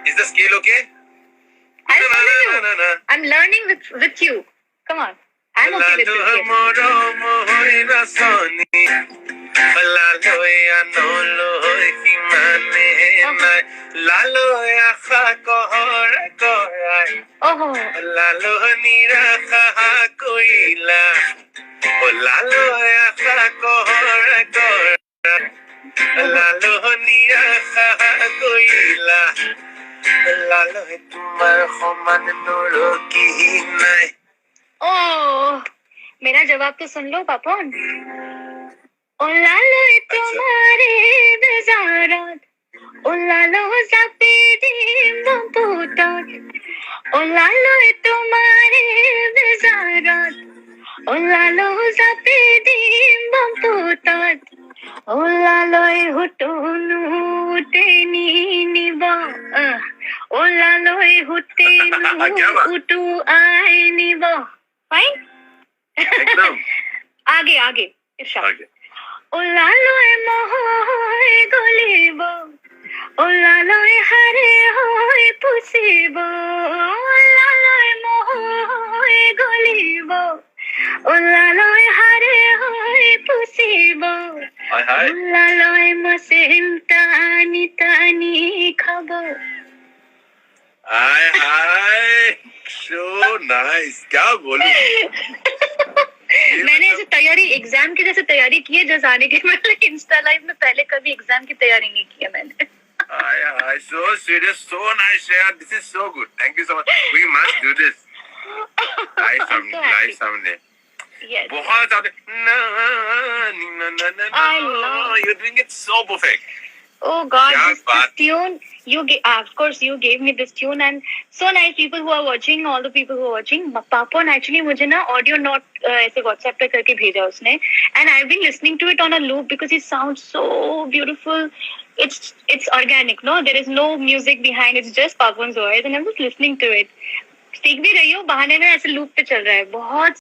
Is the scale okay? I'll follow you. I'm learning with you. Come on. I'm okay with this. Oh. Oh, मेरा जवाब तो सुन लो पापन. ओ लालो तुम्हारे नजारात, ओ लालो सफेदी बंबूतात, ओ लालो तुम्हारे नजारात, ओ लालो सफेदी बंबूतात, ओ लालो हुटुनु तेनी निबा, ओ लालो हुटेनु उटु आई निबा. Fine? एकदम. आगे इरशाद. ओ लालो मोहोय गोलीबो, ओ लालो हरे होय पुसीबो, ओ लालो मोहोय गोलीबो, ओ लालो हरे होय पुसीबो, ओ लालो मसेम तानी तानी खबो. हाय so nice. क्या बोलूं. मैंने ऐसे तैयारी एग्जाम की जैसे तैयारी की है जैसे आने के. मैंने इंस्टा लाइव में पहले कभी एग्जाम की तैयारी नहीं की है मैंने. हाय so serious, so nice Shreya. This is so good. Thank you so much. We must do this live someday. Yes. बहुत ज़्यादा. I love. You're doing it so perfect. Oh God, this tune of course you gave me this tune, and so nice people who are watching, all the people who are watching. Papon actually मुझे ना audio note ऐसे WhatsApp पे करके भेजा उसने, and I've been listening to it on a loop because it sounds so beautiful. It's organic, no, there is no music behind. It's just Papon's voice, and I'm just listening to it. सीख भी रही हूँ, बहाने में ऐसे loop पे चल रहा है. बहुत